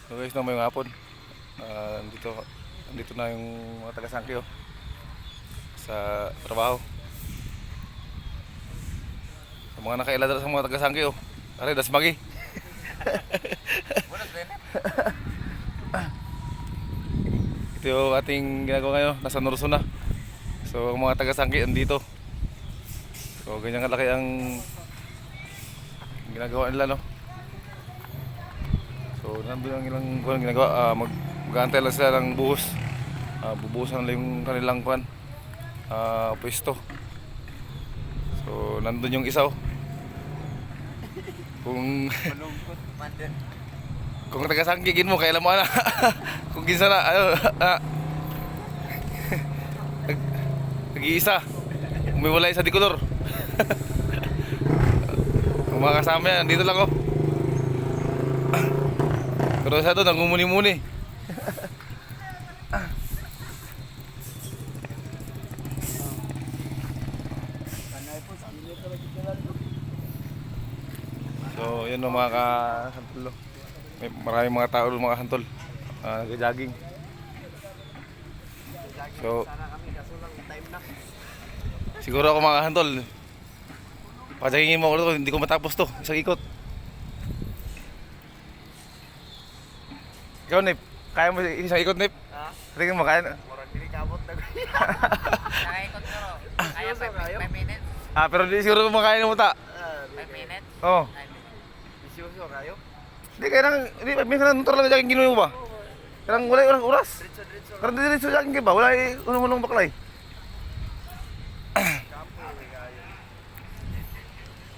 So guys, no, ngayong hapon, andito na yung mga taga-Sangki sa trabaho. Sa mga nakailadra sa mga taga-Sangki Aray, das magi. Ito yung ating ginagawa ngayon, nasa Norso na. So ang mga taga-Sangki andito. So ganyan kalaki ang ginagawa nila, no. So nandun ang ilang ginagawa, mag-aantay lang sila ng buhos. Bubuhusan nila yung kanilang pwesto. So nandun yung isa Kung kung taga-Sangkigin mo, kailan mo na. Kung ginsa na, nag-iisa. Umiwalay sa dikolor. Kung mga kasama yan, dito lang Pero sa doon, nangumuni-muni. So, yun mga kahantol. May maraming mga tao doon, mga hantol. Nag-jogging. So, siguro ako mga hantol. Pajagingin mo ako dito, hindi ko matapos to. Isang ikot. Ikaw, Nip, kaya mo isang ikot, Nip? Tingin mo, kaya na? Murang dili kabot na ko. Nakaikot ko. Kaya 5 minutes? Pero di siguro kumakain mo ta. 5 minutes? Oo. Bisyoso kayo? Hindi, kaya nang, hindi, minsan nang lang jogging ginoy mo ba? Kaya nang wala oras. Diretso. Karang diretso jogging ka ba? Wala unong baklay.